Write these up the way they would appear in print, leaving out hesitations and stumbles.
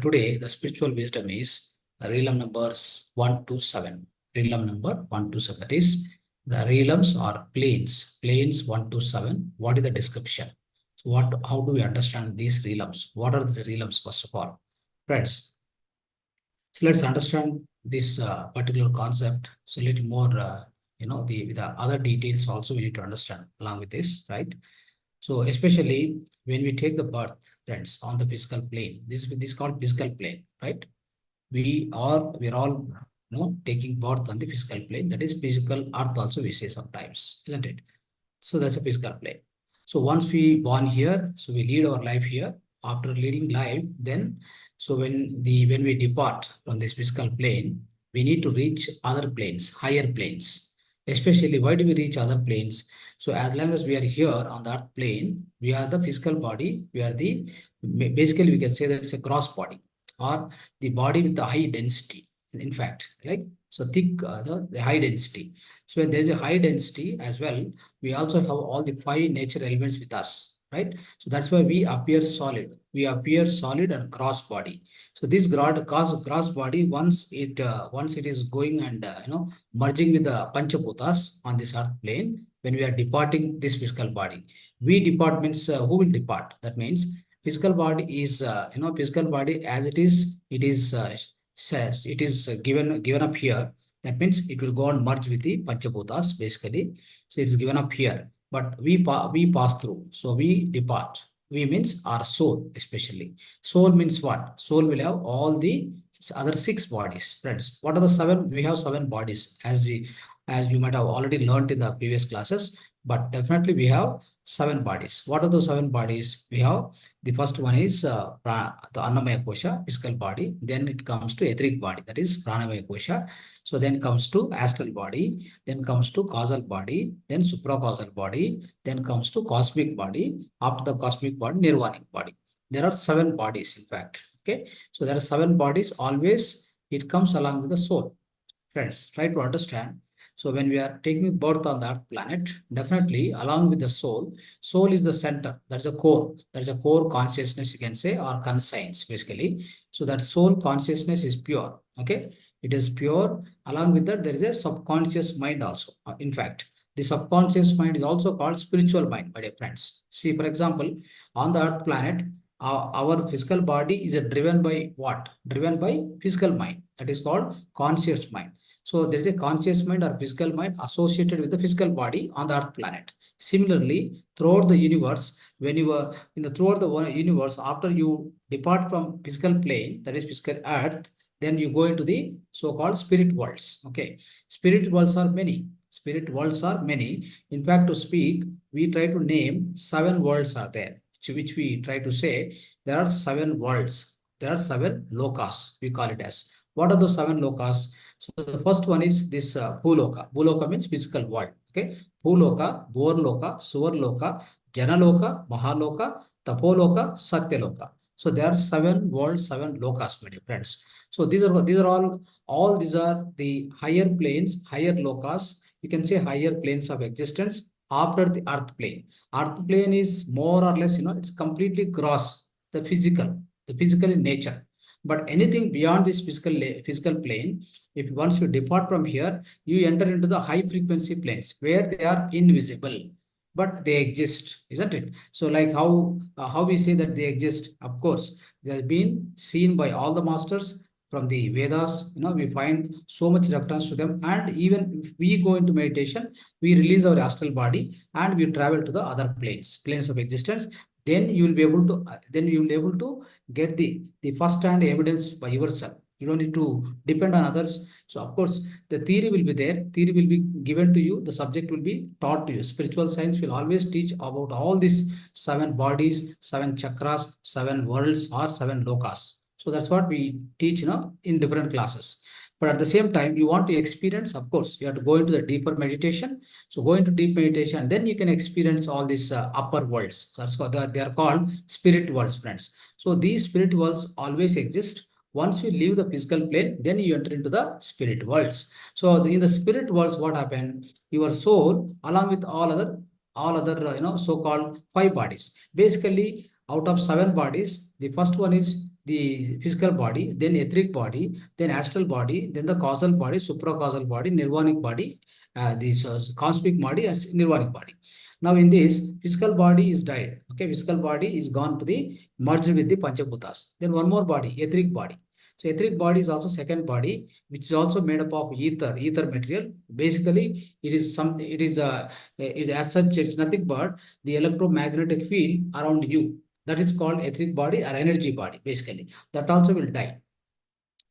today, the spiritual wisdom is the realm numbers 1 to 7. Realm number 1 to 7. That is, the realms or planes. Planes 1 to 7. What is the description? So how do we understand these realms? What are the realms, first of all? Friends, so let's understand this particular concept. So a little more, the other details also we need to understand along with this, right? So especially when we take the birth, friends, on the physical plane, this is called physical plane, right? We're all taking birth on the physical plane. That is physical earth also we say sometimes, isn't it? So that's a physical plane. So once we born here, so we lead our life here. After leading life, then so when we depart from this physical plane, we need to reach other planes, higher planes. Especially, why do we reach other planes? So as long as we are here on that plane, we are the physical body. We are basically we can say that it's a gross body or the body with the high density. In fact, like so thick, the high density. So when there is a high density as well, we also have all the 5 nature elements with us, right? So that's why we appear solid. We appear solid and gross body. So this gross body, once it is going and merging with the Panchabhutas on this earth plane, when we are departing this physical body, we depart means who will depart? That means physical body is physical body as it is. It is given up here. That means it will go and merge with the Panchabhutas basically. So it's given up here, but we pass through. So we depart. We means our soul, especially. Soul means what? Soul will have all the other 6 bodies, friends. What are the 7? We have 7 bodies, as you might have already learned in the previous classes. But definitely we have 7 bodies. What are those 7 bodies? We have the first one is the Annamaya Kosha, physical body. Then it comes to etheric body, that is Pranamaya Kosha. So then comes to astral body, then comes to causal body, then supracausal body, then comes to cosmic body. After the cosmic body, nirvanic body. There are 7 bodies, in fact. Okay, so there are 7 bodies. Always it comes along with the soul. Friends, try to understand. So when we are taking birth on the earth planet, definitely along with the soul is the center. That's a core. That's a core consciousness, you can say, or conscience, basically. So that soul consciousness is pure. Okay, it is pure. Along with that, there is a subconscious mind also. In fact, the subconscious mind is also called spiritual mind, my dear friends. See, for example, on the earth planet, our physical body is driven by what? Driven by physical mind. That is called conscious mind. So there is a conscious mind or physical mind associated with the physical body on the earth planet. Similarly, throughout the universe, when you are throughout the universe, after you depart from physical plane, that is physical earth, then you go into the so-called spirit worlds. Okay, spirit worlds are many. Spirit worlds are many. In fact, to speak, we try to name 7 worlds are there, which we try to say there are 7 worlds. There are 7 lokas, we call it as. What are those 7 lokas? So the first one is this Bhuloka. Bhuloka means physical world. Okay, Bhuloka, Bhorloka, Suvarloka, Janaloka, Mahaloka, Tapoloka, Satyaloka. So there are 7 worlds, 7 lokas, my dear friends. So these are all these are the higher planes, higher lokas. You can say higher planes of existence after the earth plane. Earth plane is more or less, it's completely gross, the physical in nature. But anything beyond this physical plane, if once you depart from here, you enter into the high frequency planes where they are invisible, but they exist, isn't it? So like how we say that they exist, of course, they have been seen by all the masters from the Vedas. We find so much reference to them, and even if we go into meditation, we release our astral body and we travel to the other planes of existence. Then you will be able to get the first hand evidence by yourself. You don't need to depend on others. So of course, the theory will be there. Theory will be given to you. The subject will be taught to you. Spiritual science will always teach about all these 7 bodies, 7 chakras, 7 worlds, or 7 lokas. So that's what we teach, in different classes. But at the same time, you want to experience, of course, you have to go into the deeper meditation. So go into deep meditation, then you can experience all these upper worlds. So that's what they are called spirit worlds, friends. So these spirit worlds always exist. Once you leave the physical plane, then you enter into the spirit worlds. So in the spirit worlds, what happened? Your soul, along with all other so-called 5 bodies. Basically, out of 7 bodies, the first one is the physical body, then etheric body, then astral body, then the causal body, supracausal body, nirvanic body, this cosmic body, and nirvanic body. Now in this, physical body is died. Okay, physical body is gone to the merged with the Panchabhutas. Then one more body, etheric body. So etheric body is also second body, which is also made up of ether material. Basically, it is as such, it's nothing but the electromagnetic field around you. That is called etheric body or energy body, basically. That also will die.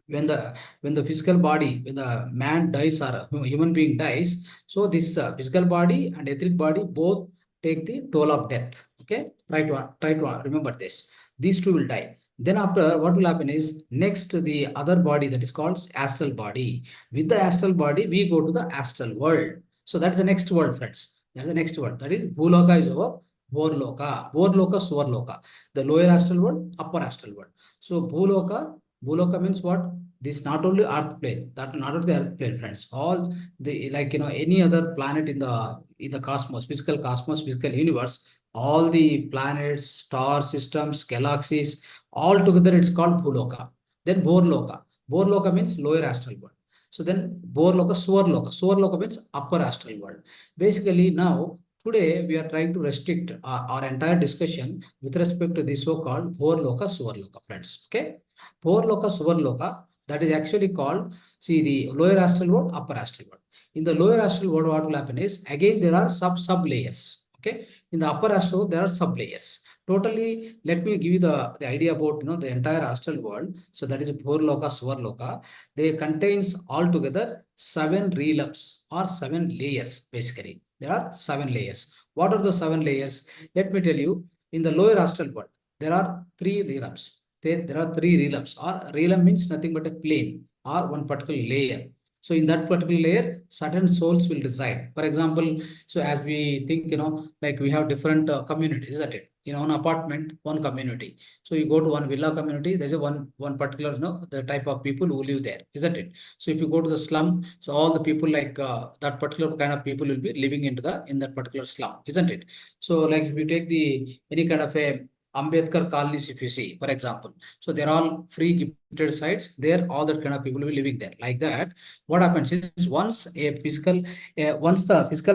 When the physical body, when the man dies or a human being dies, so this physical body and etheric body both take the toll of death. Okay, try to remember this. These two will die. Then after, what will happen is, next the other body, that is called astral body. With the astral body, we go to the astral world. So that's the next world, friends. That's the next world. That is Bhuloka is over. Vorloka, Swarloka. The lower astral world, upper astral world. So Bhuloka means what? This not only earth plane, that not only the earth plane, friends. All the, like, any other planet in the cosmos, physical universe, all the planets, star systems, galaxies, all together it's called Bhuloka. Then Borloka. Borloka means lower astral world. So then Borloka, Swarloka means upper astral world. Basically now, today we are trying to restrict our entire discussion with respect to the so-called Borloka, Swarloka, friends. Okay. Borloka, Suvarloka, that is actually called, see, the lower astral world, upper astral world. In the lower astral world, what will happen is, again, there are sub layers. Okay. In the upper astral world, there are sub layers. Totally, let me give you the idea about, the entire astral world. So that is Borloka, Suvarloka. They contains altogether 7 realms or 7 layers, basically. There are 7 layers. What are the 7 layers? Let me tell you, in the lower astral world, there are 3 realms. There are 3 realms, or realm means nothing but a plane or one particular layer. So in that particular layer, certain souls will reside. For example, so as we think, like we have different communities, isn't it? In one apartment, one community. So you go to one villa community, there's a one particular, the type of people who live there, isn't it? So if you go to the slum, so all the people like that particular kind of people will be living in that particular slum, isn't it? So like if you take the any kind of a Ambedkar colonies, if you see, for example, so they're all free gifted sites. There, all that kind of people will be living there. Like that, what happens is, once the physical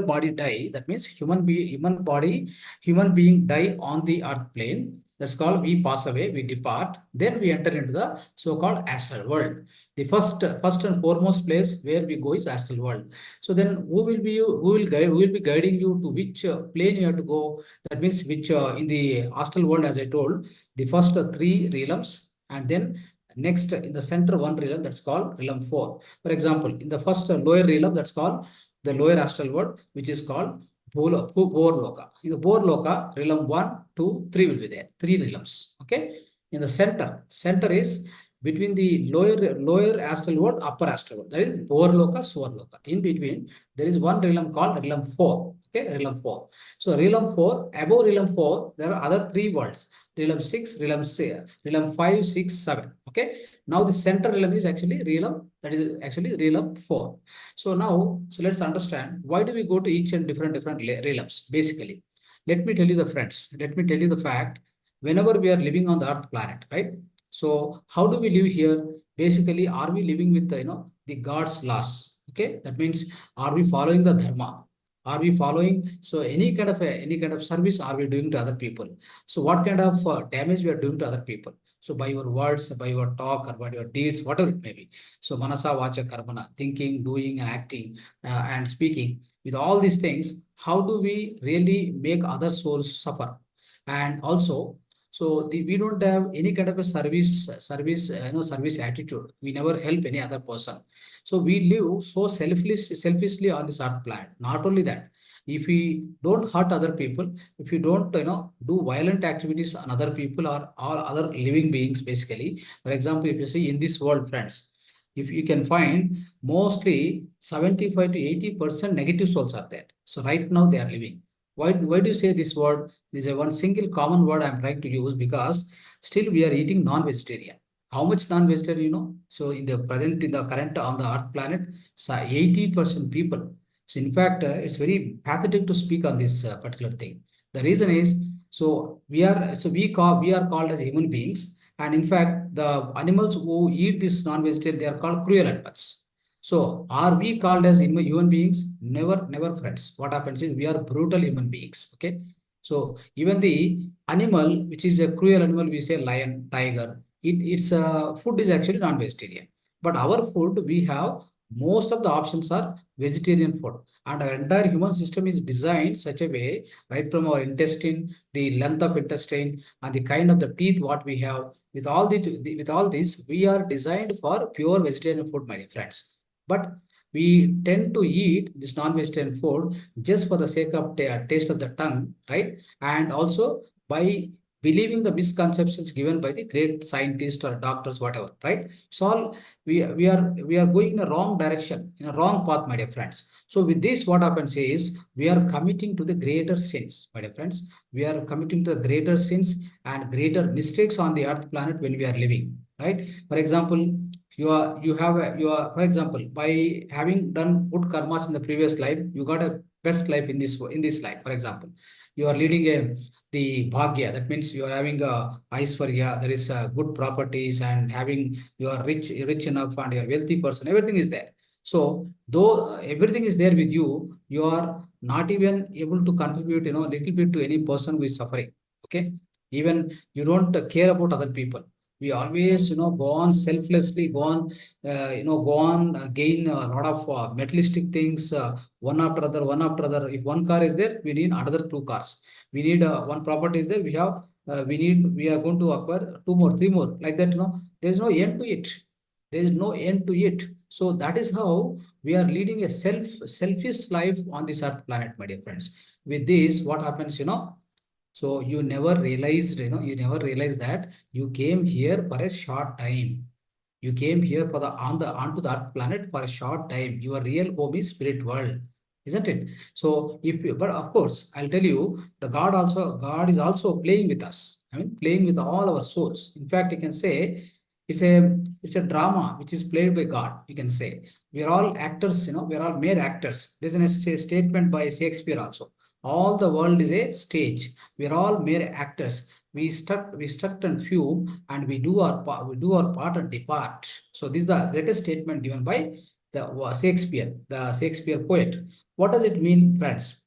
body die, that means human being die on the earth plane. That's called, we pass away, we depart. Then we enter into the so-called astral world. The first and foremost place where we go is astral world. So then, who will be guiding you to which plane you have to go? That means which in the astral world, as I told, the first 3 realms, and then next in the center one realm, that's called realm 4. For example, in the first lower realm, that's called the lower astral world, which is called Borloka. In the Borloka, realm 1, 2, 3 will be there. 3 realms. Okay. In the center is between the lower astral world, upper astral world. That is Borloka, Swarloka. In between, there is one realm called realm 4. Okay, realm 4. So realm 4, above realm 4, there are other 3 worlds. Realm 6, realm 5, 6, 7. Okay. Now the center realm is actually realm 4. So now, so let's understand, why do we go to each and different realms, basically. Let me tell you the friends, let me tell you the fact, whenever we are living on the earth planet, right? So how do we live here? Basically, are we living with the God's laws? Okay, that means, are we following the dharma? Are we following, so any kind of service are we doing to other people? So what kind of damage we are doing to other people? So by your words, by your talk, or by your deeds, whatever it may be. So manasa, vacha, karmana, thinking, doing, and acting, and speaking. With all these things, how do we really make other souls suffer? And also, so we don't have any kind of a service attitude. We never help any other person. So we live so selfishly on this earth planet. Not only that, if we don't hurt other people, if you don't, do violent activities on other people, or other living beings, basically. For example, if you see in this world, friends, if you can find mostly 75 to 80% negative souls are there. So right now they are living. Why do you say this word? This is a one single common word I'm trying to use, because still we are eating non-vegetarian. How much non-vegetarian, So in the current on the earth planet, so 80% people. So in fact, it's very pathetic to speak on this particular thing. The reason is, so we are called as human beings, And in fact, the animals who eat this non-vegetarian, they are called cruel animals. So are we called as human beings? Never, never, friends. What happens is we are brutal human beings. Okay. So even the animal, which is a cruel animal, we say lion, tiger, its food is actually non-vegetarian. But our food, we have most of the options are vegetarian food. And our entire human system is designed such a way, right from our intestine, the length of intestine, and the kind of the teeth what we have. With all this, we are designed for pure vegetarian food, my dear friends. But we tend to eat this non-vegetarian food just for the sake of taste of the tongue, right? And also by believing the misconceptions given by the great scientists or doctors, whatever, right? So all we are going in a wrong direction, in a wrong path, my dear friends. So with this, what happens is we are committing to the greater sins, my dear friends. We are committing to the greater sins and greater mistakes on the earth planet when we are living, right? For example, for example, by having done good karmas in the previous life, you got a best life in this life. For example, you are leading the bhagya. That means you are having a aishwarya. There is good properties and having you are rich enough and you are wealthy person. Everything is there. So though everything is there with you, you are not even able to contribute, little bit to any person who is suffering. Okay, even you don't care about other people. We always, go on selflessly, go on gain a lot of materialistic things, one after other, one after other. If one car is there, we need another two cars. We need one property is there. We are going to acquire two more, three more, like that. There is no end to it. There is no end to it. So that is how we are leading a selfish life on this earth planet, my dear friends. With this, what happens, so you never realized that you came here for a short time. You came here for onto the earth planet for a short time. Your real home is spirit world, isn't it? So but of course, I'll tell you, God is also playing with us. I mean, playing with all our souls. In fact, you can say it's a drama which is played by God. You can say we are all actors. We are all mere actors. There's a statement by Shakespeare also. All the world is a stage. We are all mere actors. We struck and fume, and we do our part and depart. So this is the greatest statement given by the Shakespeare poet. What does it mean, friends?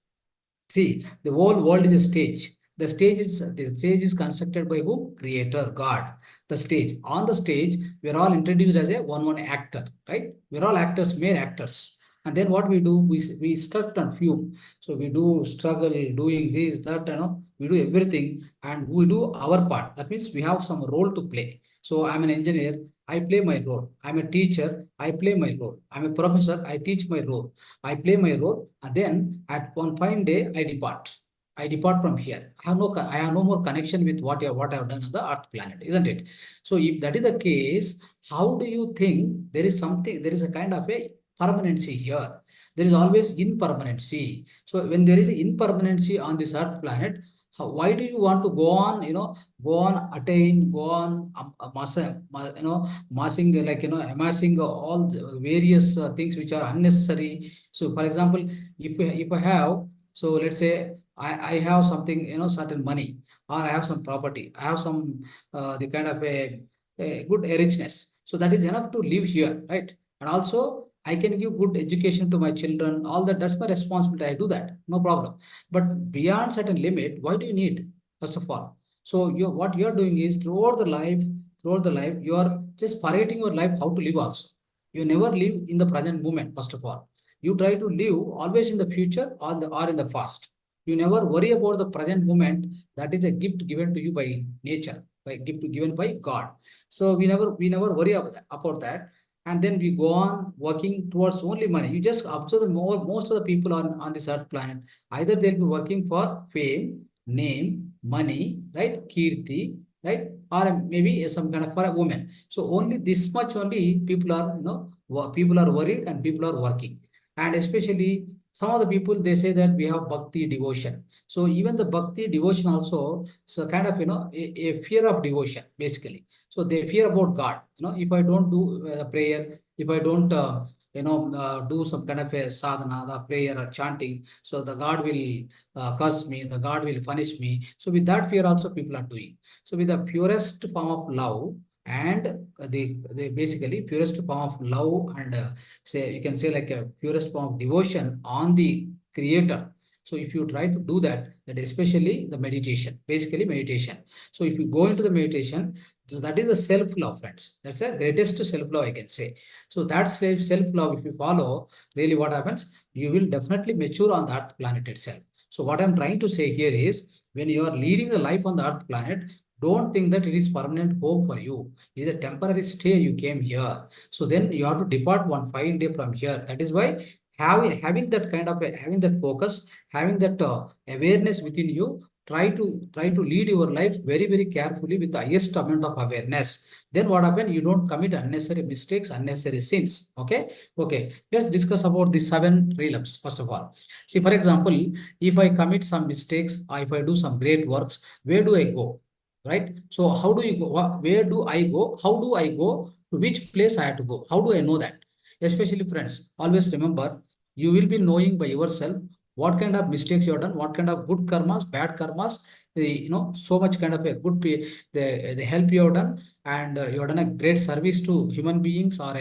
See, the whole world is a stage. The stage is constructed by who? Creator, God. The stage. On the stage, we're all introduced as a one actor, right? We're all actors, mere actors. And then what we do, we strut and fume. So we do struggle, doing this, that, we do everything, and we do our part. That means we have some role to play. So I'm an engineer, I play my role. I'm a teacher, I play my role. I'm a professor, I teach my role. I play my role, and then at one fine day, I depart. I depart from here. I have no more connection with what I have done on the Earth planet, isn't it? So if that is the case, how do you think there is something? There is a kind of a permanency here. There is always impermanency. So when there is impermanency on this Earth planet, why do you want to go on? Go on attain, go on amassing, amassing all the various things which are unnecessary. So for example, if I have, so let's say I have something, certain money, or I have some property, I have some the kind of a good richness, so that is enough to live here, right? And also I can give good education to my children, all that's my responsibility. I do that, no problem. But beyond certain limit, why do you need, first of all? So what you're doing is throughout the life, you are just parading your life how to live also. You never live in the present moment, first of all. You try to live always in the future or in the past. You never worry about the present moment. That is a gift given to you by nature, by gift given by God. So we never worry about that. And then we go on working towards only money. You just observe most of the people on this earth planet. Either they'll be working for fame, name, money, right? Kirti, right? Or maybe some kind of for a woman. So only this much only people are, people are worried and people are working. And especially some of the people, they say that we have bhakti devotion. So even the bhakti devotion also, so kind of, a fear of devotion, basically. So they fear about God. If I don't do prayer, if I don't, do some kind of a sadhana, the prayer or chanting. So the God will curse me, the God will punish me. So with that fear also people are doing. So with the purest form of love and the basically purest form of love and say you can say like a purest form of devotion on the creator. So if you try to do that, that especially the meditation, basically meditation. So if you go into the meditation, so that is the self-love, friends. That's the greatest self-love I can say. So that self-love, if you follow, really what happens, you will definitely mature on the earth planet itself. So what I'm trying to say here is, when you are leading the life on the earth planet, don't think that it is permanent home for you. It is a temporary stay. You came here. So then you have to depart one fine day from here. That is why having that kind of having that focus, having that awareness within you, try to lead your life very, very carefully with the highest amount of awareness. Then what happens? You don't commit unnecessary mistakes, unnecessary sins. Okay. Okay. Let's discuss about the 7 realms first of all. See, for example, if I commit some mistakes, or if I do some great works, where do I go? Right? So how do you go? Where do I go? How do I go? To which place I have to go? How do I know that? Especially friends, always remember, you will be knowing by yourself what kind of mistakes you have done, what kind of good karmas, bad karmas, so much kind of a good, the help you have done, and you have done a great service to human beings or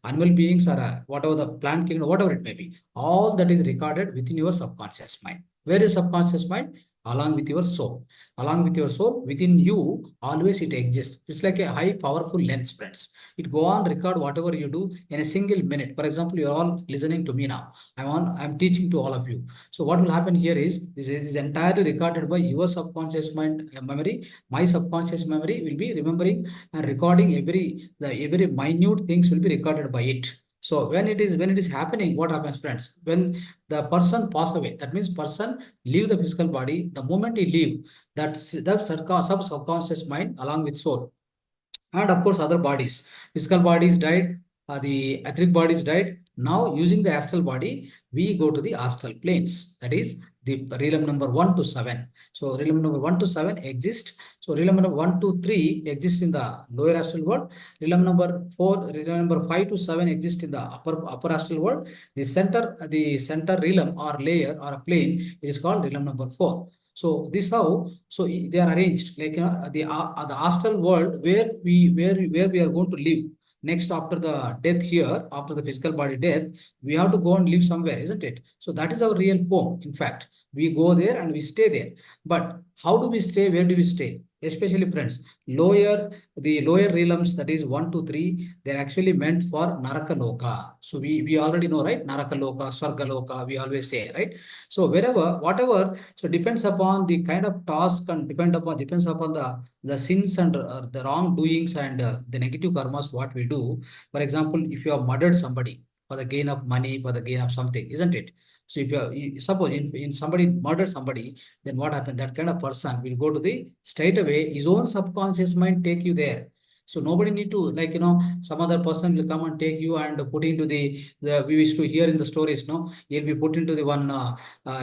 animal beings or whatever the plant kingdom, whatever it may be. All that is recorded within your subconscious mind. Where is subconscious mind? Along with your soul. Along with your soul, within you, always it exists. It's like a high powerful lens, friends. It go on record whatever you do in a single minute. For example, you're all listening to me now. I'm teaching to all of you. So what will happen here is, this is entirely recorded by your subconscious mind memory. My subconscious memory will be remembering and recording every minute things will be recorded by it. So when it is happening, what happens, friends? When the person pass away, that means person leave the physical body. The moment he leave, that subconscious mind along with soul, and of course other bodies, physical bodies died, the etheric bodies died. Now using the astral body, we go to the astral planes, that is the realm number 1 to 7. So realm number 1 to 7 exist. So realm number 1 to 3 exists in the lower astral world. Realm number 4, realm number 5 to 7 exist in the upper astral world. The center realm or layer or a plane, it is called realm number 4. So this how, so they are arranged like the astral world where we are going to live next after the death here, after the physical body death, we have to go and live somewhere, isn't it? So that is our real home. In fact, we go there and we stay there. But how do we stay? Where do we stay? Especially friends, the lower realms, that is 1 to 3, they're actually meant for Naraka Loka. So we already know, right? Naraka Loka, Swarga Loka, we always say, right? So wherever, whatever, so depends upon the kind of task and depends upon the sins and the wrongdoings and the negative karmas what we do. For example, if you have murdered somebody for the gain of money, for the gain of something, isn't it? So if suppose in somebody murdered somebody, then what happened? That kind of person will go to the straight away. His own subconscious mind take you there. So nobody need to, like, some other person will come and take you and put into the we used to hear in the stories, no, he'll be put into the one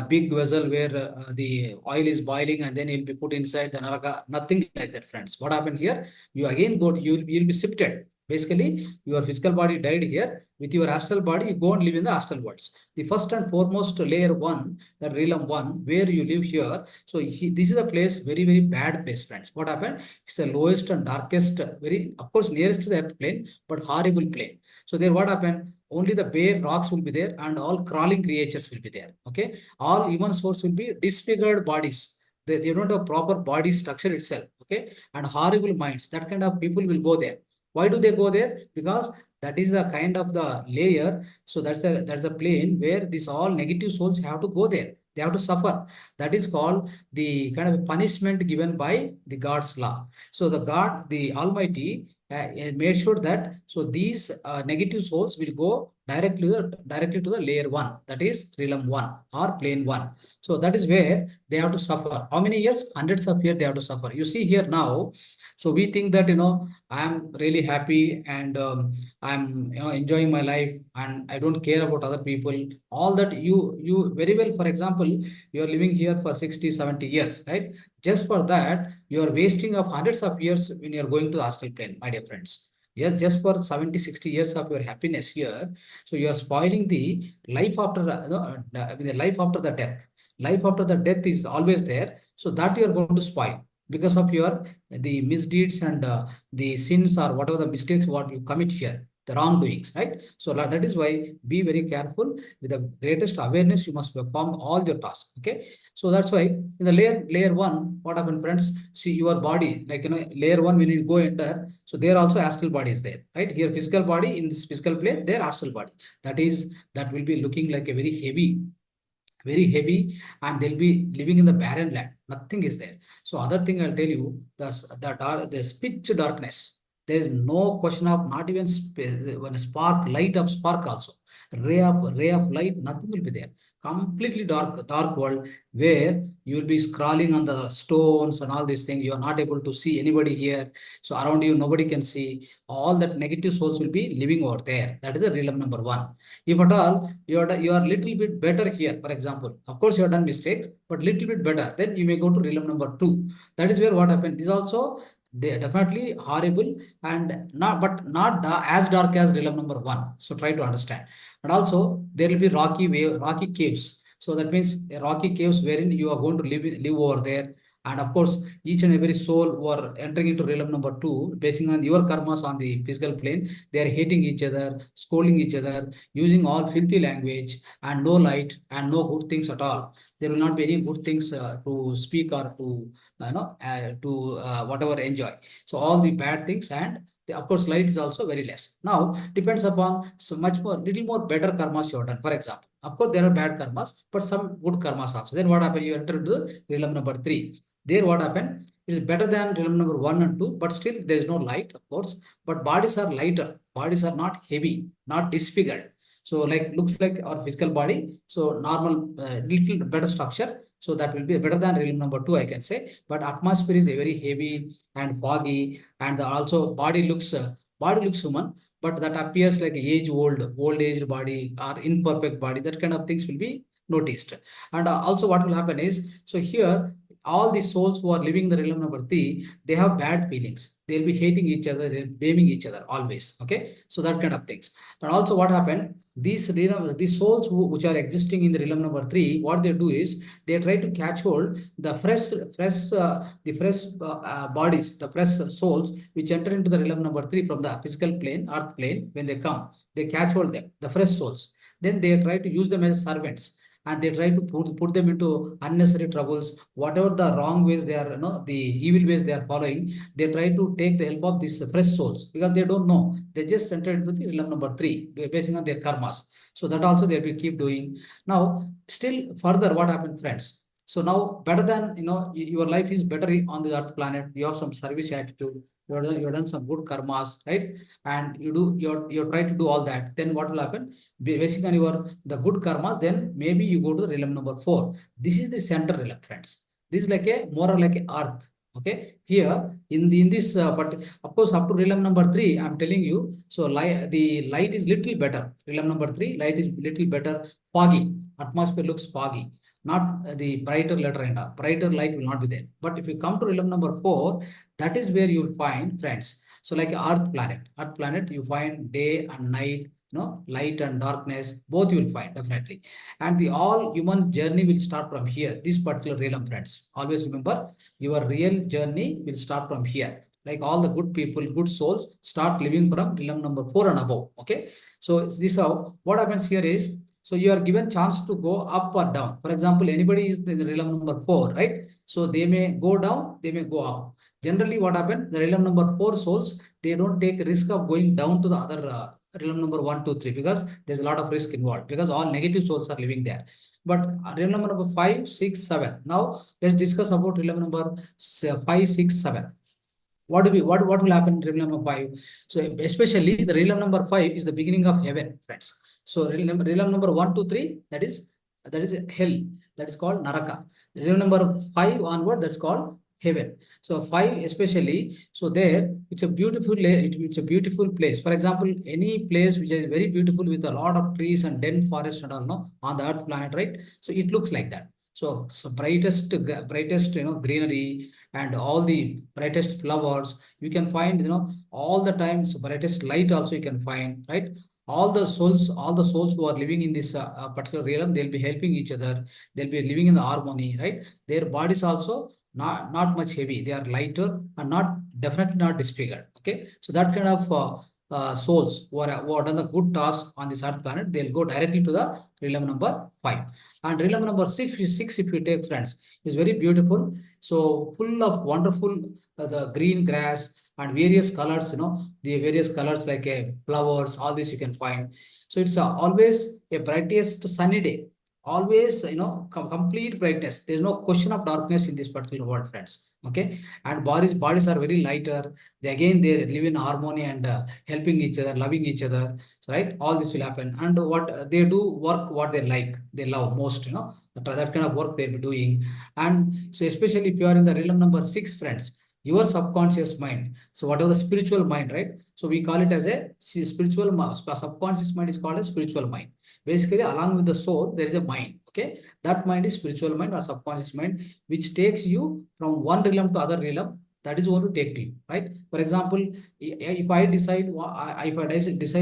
big vessel where the oil is boiling, and then he'll be put inside the naraka. Nothing like that, friends. What happened here? You again go, you'll be shifted. Basically, your physical body died here. With your astral body, you go and live in the astral worlds. The first and foremost layer 1, the realm 1, where you live here. So this is a place, very, very bad place, friends. What happened? It's the lowest and darkest, very, of course, nearest to the earth plane, but horrible plane. So there, what happened? Only the bare rocks will be there, and all crawling creatures will be there. Okay, all human souls will be disfigured bodies. They don't have proper body structure itself. Okay, and horrible minds. That kind of people will go there. Why do they go there? Because that is the kind of the layer. So that's the plane where these all negative souls have to go there. They have to suffer. That is called the kind of punishment given by the God's law. So the God, the Almighty, made sure that so these negative souls will go directly to the layer 1, that is realm 1 or plane 1. So that is where they have to suffer. How many years? Hundreds of years they have to suffer. You see here now. So we think that I am really happy and I'm enjoying my life and I don't care about other people. All that you very well. For example, you are living here for 60, 70 years, right? Just for that, you are wasting of hundreds of years when you are going to the astral plane, my dear friends. Yes, just for 70, 60 years of your happiness here. So you are spoiling the life after the life after the death. Life after the death is always there. So that you are going to spoil because of your the misdeeds and the sins or whatever the mistakes what you commit here, the wrongdoings, right? So that is why be very careful. With the greatest awareness, you must perform all your tasks. Okay. So that's why in the layer one, what happened, friends? See your body, like layer one, when you go enter, so there also astral body is there, right? Here physical body, in this physical plane, there astral body. That will be looking like a very heavy, and they'll be living in the barren land. Nothing is there. So other thing I'll tell you, the pitch darkness. There is no question of not even when a spark, light of spark also. Ray of light, nothing will be there. Completely dark world where you will be scrawling on the stones and all these things. You are not able to see anybody here. So around you, nobody can see. All that negative souls will be living over there. That is the realm number one. If at all you are little bit better here, for example, of course you have done mistakes, but little bit better, then you may go to realm number two. That is where what happened. This also they are definitely horrible and not as dark as realm number one. So try to understand. And also there will be rocky caves. So that means rocky caves wherein you are going to live over there. And of course, each and every soul who are entering into realm number two, basing on your karmas on the physical plane, they are hating each other, scolding each other, using all filthy language and no light and no good things at all. There will not be any good things to speak or to whatever enjoy. So all the bad things, and of course light is also very less. Now depends upon so much more, little more better karmas you have done. For example, of course there are bad karmas, but some good karmas also. Then what happens? You enter into the realm number three. There what happened? It is better than realm number one and two, but still there is no light, of course. But bodies are lighter. Bodies are not heavy, not disfigured. So like looks like our physical body. So normal, little better structure. So that will be better than realm number two, I can say. But atmosphere is a very heavy and foggy, and also body looks human, but that appears like old aged body or imperfect body. That kind of things will be noticed. And also what will happen is, so here all the souls who are living in the realm number three, they have bad feelings. They'll be hating each other, they're blaming each other always. Okay, so that kind of things. But also what happened? These souls which are existing in the realm number three, what they do is they try to catch hold the fresh bodies, the fresh souls which enter into the realm number three from the physical plane, earth plane. When they come, they catch hold them, the fresh souls. Then they try to use them as servants, and they try to put them into unnecessary troubles. Whatever the wrong ways they are, the evil ways they are following, they try to take the help of these fresh souls because they don't know. They just entered into the realm number three, basing on their karmas. So that also they will keep doing. Now, still further, what happened, friends? So now, better than your life is better on the earth planet. You have some service attitude. You have done some good karmas, right? And you try to do all that. Then what will happen? Basing on your the good karmas, then maybe you go to the realm number four. This is the center realm, friends. This is like a more like a earth. Okay, here in this, but of course up to realm number three, I'm telling you. So the light is little better. Realm number three, light is little better. Foggy atmosphere looks foggy, not the brighter letter and brighter light will not be there. But if you come to realm number four, that is where you'll find, friends. So like Earth planet, you find day and night, light and darkness, both you will find definitely. And the all human journey will start from here, this particular realm, friends. Always remember, your real journey will start from here. Like all the good people, good souls start living from realm number four and above. Okay. So this how what happens here is, so you are given chance to go up or down. For example, anybody is in the realm number four, right? So they may go down, they may go up. Generally, what happens? The realm number four souls, they don't take risk of going down to the other realm number one, two, three, because there's a lot of risk involved because all negative souls are living there. But realm number five, six, seven. Now let's discuss about realm number five, six, seven. What will happen in realm number five? So especially the realm number five is the beginning of heaven, friends. So realm number one, two, three, that is hell. That is called Naraka. Realm number five onward, that's called heaven. So five especially, so there it's a it's a beautiful place. For example, any place which is very beautiful with a lot of trees and dense forest and all, no, on the earth planet, right? So it looks like that. So brightest, greenery and all the brightest flowers you can find, all the time. So brightest light also you can find, right? All the souls who are living in this particular realm, they'll be helping each other. They'll be living in the harmony, right? Their bodies also not much heavy. They are lighter and not definitely not disfigured. Okay, so that kind of souls who are done the good task on this earth planet, they'll go directly to the realm number 5. And realm number 6, if you take, friends, is very beautiful. So full of wonderful the green grass and various colors, the various colors like flowers, all this you can find. So it's always a brightest sunny day. Always, complete brightness. There's no question of darkness in this particular world, friends. Okay, and bodies are very lighter. They live in harmony and helping each other, loving each other. So, right, all this will happen. And what they do, work what they like, they love most. That kind of work they'll be doing. And so, especially if you are in the realm number 6, friends, your subconscious mind. So, whatever the spiritual mind, right? So, we call it as a spiritual subconscious mind is called a spiritual mind. Basically, along with the soul, there is a mind. Okay, that mind is spiritual mind or subconscious mind, which takes you from one realm to other realm. That is going to take to you, right? For example, if I decide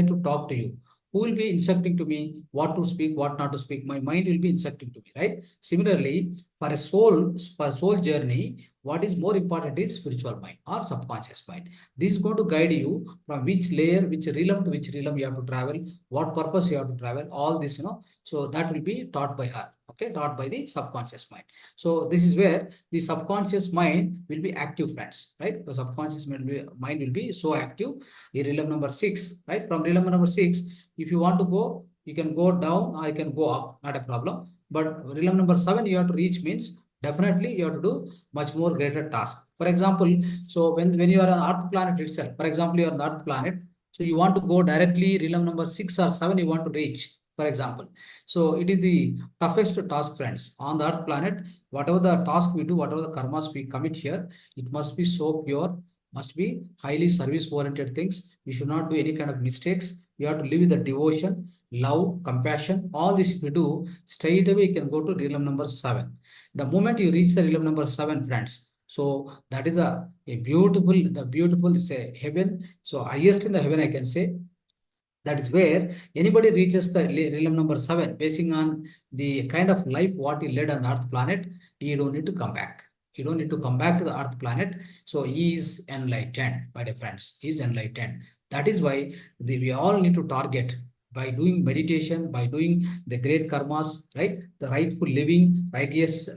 to talk to you, who will be instructing to me what to speak, what not to speak? My mind will be instructing to me, right? Similarly, for a soul journey, what is more important is spiritual mind or subconscious mind. This is going to guide you from which layer, which realm to which realm you have to travel, what purpose you have to travel, all this, so that will be taught by her, okay, taught by the subconscious mind. So this is where the subconscious mind will be active, friends, right? The subconscious mind will be so active in realm number 6, right? From realm number 6, if you want to go, you can go down or you can go up, not a problem. But realm number 7, you have to reach means definitely you have to do much more greater task. For example, so when you are on Earth planet itself, for example, you are on Earth planet, so you want to go directly realm number 6 or 7, you want to reach, for example. So it is the toughest task, friends, on the Earth planet. Whatever the task we do, whatever the karmas we commit here, it must be so pure, must be highly service-oriented things. You should not do any kind of mistakes. You have to live with the devotion, love, compassion. All this if you do, straight away you can go to realm number 7. The moment you reach the realm number 7, friends, so that is a beautiful, it's a heaven. So highest in the heaven, I can say. That is where anybody reaches the realm number 7, basing on the kind of life what he led on the Earth planet, he don't need to come back. He don't need to come back to the Earth planet. So he is enlightened, my dear friends. He is enlightened. That is why we all need to target by doing meditation, by doing the great karmas, right? The rightful living, righteous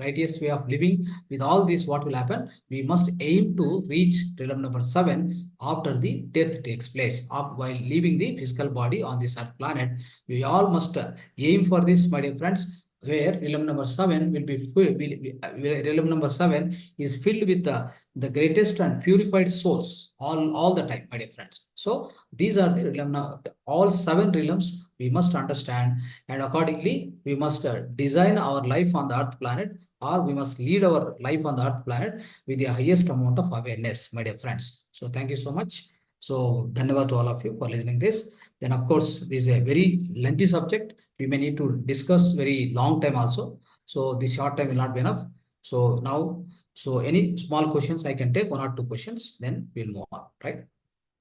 way of living. With all this, what will happen? We must aim to reach realm number 7 after the death takes place, while leaving the physical body on this earth planet. We all must aim for this, my dear friends, where realm number 7 will be realm number 7 is filled with the greatest and purified souls all the time, my dear friends. So these are the all 7 realms we must understand, and accordingly we must design our life on the earth planet, or we must lead our life on the earth planet with the highest amount of awareness, my dear friends. So thank you so much. So dhanyavad to all of you for listening this. Then of course, this is a very lengthy subject. We may need to discuss very long time also. So this short time will not be enough. So now, so any small questions I can take, 1 or 2 questions, then we'll move on, right?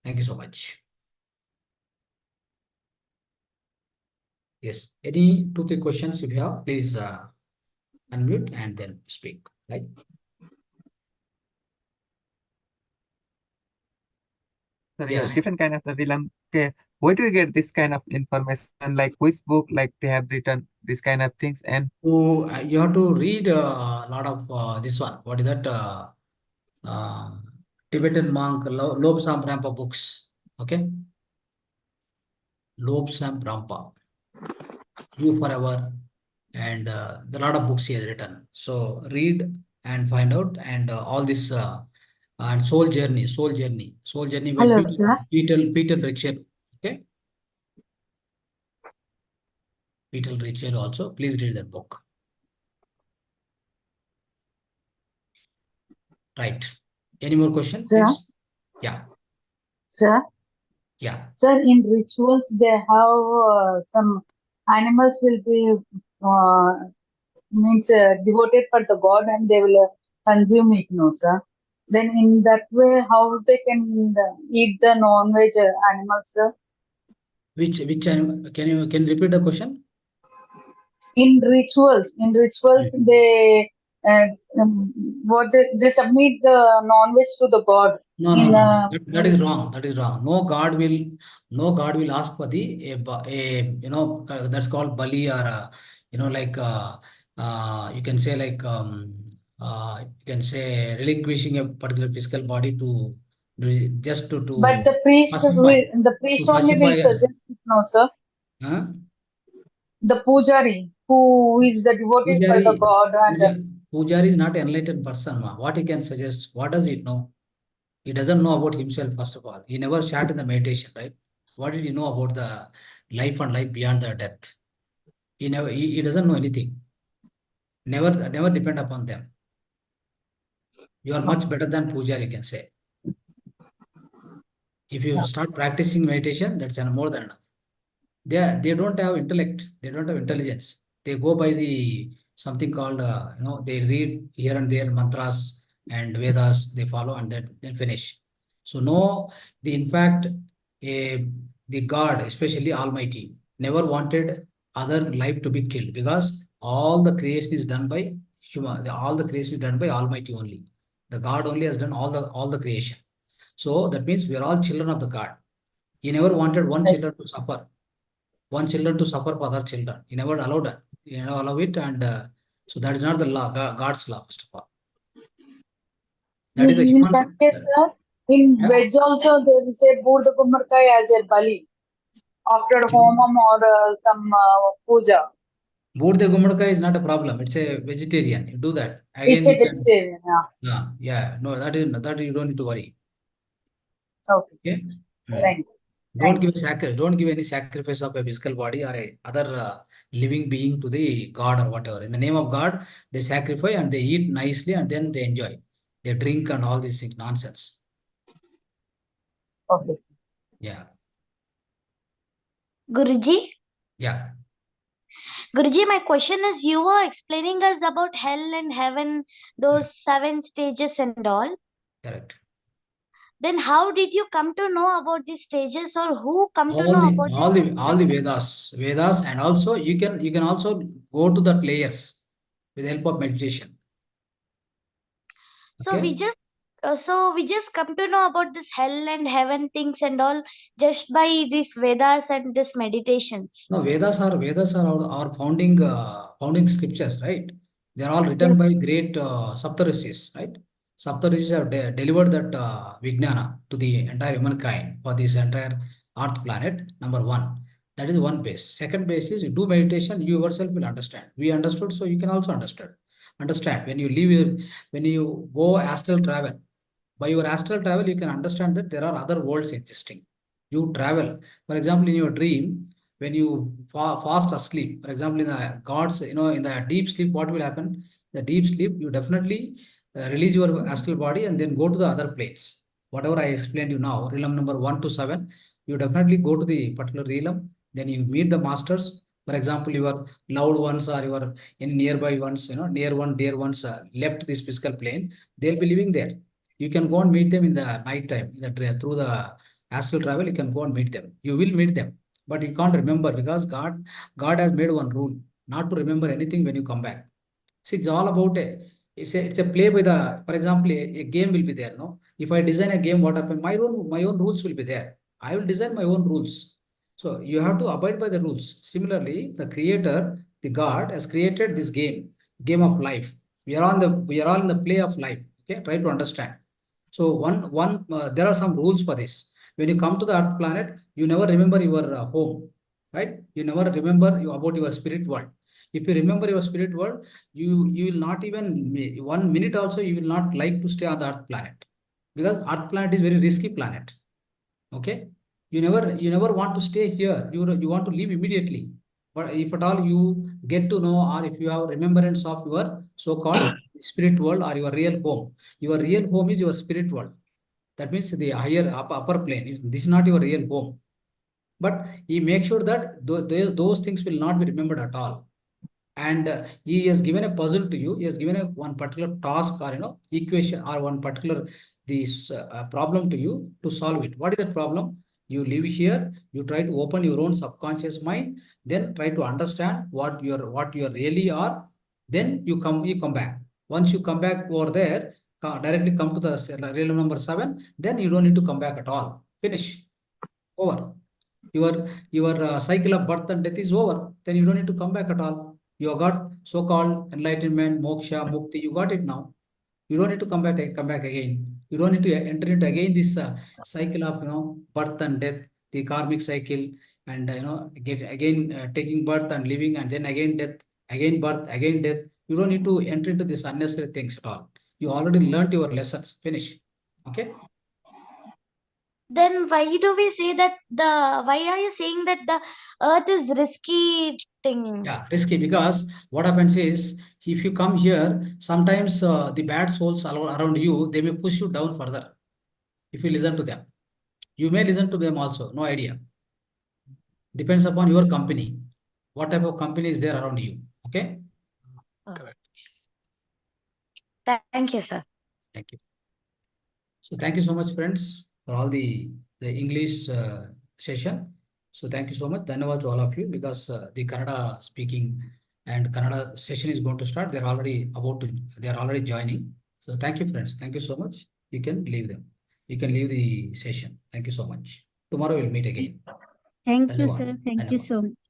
Thank you so much. Yes, any 2, 3 questions if you have, please unmute and then speak, right? Yeah, different kind of the film. Okay, where do you get this kind of information? Like which book, like they have written this kind of things? And So you have to read a lot of this one. What is that? Uh, Tibetan monk Lobsang Rampa books. Okay, Lobsang Rampa, You Forever, and there are a lot of books he has written. So read and find out, and all this and Soul Journey by Hello, sir. Peter Richard. Okay, Peter Richard also. Please read that book. Right. Any more question, Sir, please? Yeah. sir, Yeah. sir, in rituals, they have some animals will be uh, means devoted for the god, and they will consume it, no, sir. Then in that way, how they can eat the non-veg animals, sir? Which animal? Can you repeat the question? In rituals, Mhm. they uh, they submit the non-veg to the god. No, no, In no, no. That is wrong. That is wrong. No God will ask for that's called bali, or like you can say like you can say relinquishing a particular physical body to just but to the priest pacify the priest to only will pacify. suggest it, no, sir. Huh? The pujari who is the devotee for the Pujari, god, and Pujari is not an enlightened person. Ma. What he can suggest? What does he know? He doesn't know about himself, first of all. He never sat in the meditation, right? What did he know about the life and life beyond the death? He doesn't know anything. Never depend upon them. You are much better than Pujari, can say. If you start practicing meditation, that's more than enough. They don't have intellect, they don't have intelligence. They go by the something called they read here and there mantras and vedas, they follow and then finish. So no, the in fact, the god, especially almighty, never wanted other life to be killed, because all the creation is done by all the creation is done by almighty only. The god only has done all the creation. So that means we are all children of the god. He never wanted one yes, children to suffer, one children to suffer for other children. He never allowed it. He never allow it, and so that is not the law, God's law. First of all, that is the in that human. case, sir, in Yeah, veg also they will say Burda Gummarkai as a bali after homam or some puja. Burde Gummadka is not a problem. It's a vegetarian. You do that again. It's a You can. vegetarian. Yeah. Yeah. No, that you don't need to worry. Okay, sir. Okay. Hmm. Thank you. Don't Thank give you, a sir. don't give any sacrifice of a physical body or a other living being to the God or whatever. In the name of God, they sacrifice and they eat nicely and then they enjoy. They drink and all these things, nonsense. Okay. Yeah. Guruji, Yeah. Guruji, my question is you were explaining us about hell and heaven, those 7 stages and all. Correct. Then how did you come to know about these stages, or who come to all know the about all the all the this? Vedas, and also you can also go to the layers with the help of meditation. So Okay. we just come to know about this hell and heaven things and all just by these Vedas and this meditations. No, Vedas are our founding scriptures, right? They are all written Yes. by great Saptarishis, right? Saptarishis have delivered that Vijnana to the entire humankind for this entire Earth planet. Number one, that is one base. Second base is you do meditation, you yourself will understand. We understood, so you can also understand. Understand when you go astral travel. By your astral travel, you can understand that there are other worlds existing. You travel, for example, in your dream, when you fast asleep, for example, in the gods, in the deep sleep, what will happen? The deep sleep, you definitely release your astral body and then go to the other planes. Whatever I explained you now, realm number 1 to 7, you definitely go to the particular realm. Then you meet the masters. For example, your loved ones or your in nearby ones, near one, dear ones left this physical plane. They'll be living there. You can go and meet them in the night time, through the astral travel. You can go and meet them. You will meet them, but you can't remember, because God has made one rule not to remember anything when you come back. See, it's all about it's a play by the, for example, a game will be there. No, if I design a game, what happen? My own rules will be there. I will design my own rules. So you have to abide by the rules. Similarly, the creator, the God, has created this game of life. We are all in the play of life. Okay, try to understand. So there are some rules for this. When you come to the Earth planet, you never remember your home, right? You never remember about your spirit world. If you remember your spirit world, you will not even 1 minute also you will not like to stay on the Earth planet, because Earth planet is very risky planet. Okay, you never want to stay here. You want to leave immediately. But if at all you get to know, or if you have remembrance of your so-called spirit world or your real home is your spirit world. That means the higher upper plane. This is not your real home. But he makes sure that those things will not be remembered at all. and he has given a puzzle to you. He has given a one particular task or equation or one particular this problem to you to solve it. What is the problem? You live here, you try to open your own subconscious mind, then try to understand what you really are. Then you come back. Once you come back over there, directly come to the realm number 7. Then you don't need to come back at all. Finish. Over. Your cycle of birth and death is over. Then you don't need to come back at all. You have got so-called enlightenment, moksha, mukti. You got it now. You don't need to come back again. You don't need to enter into again this cycle of birth and death, the karmic cycle, and get again taking birth and living, and then again death, again birth, again death. You don't need to enter into this unnecessary things at all. You already learnt your lessons. Finish. Okay. Then why do we say that why are you saying that the earth is risky thing? Yeah, risky, because what happens is if you come here, sometimes the bad souls around you, they may push you down further. If you listen to them, you may listen to them also. No idea. Depends upon your company. What type of company is there around you? Okay. Correct. Thank you, sir. Thank you. So thank you so much, friends, for all the English session. So thank you so much. Dhanyavad to all of you, because the Kannada speaking and Kannada session is going to start. They are already joining. So thank you, friends. Thank you so much. You can leave them. You can leave the session. Thank you so much. Tomorrow we'll meet again. Thank you, Dhanyavad. sir. Thank you Dhanyavad. so much.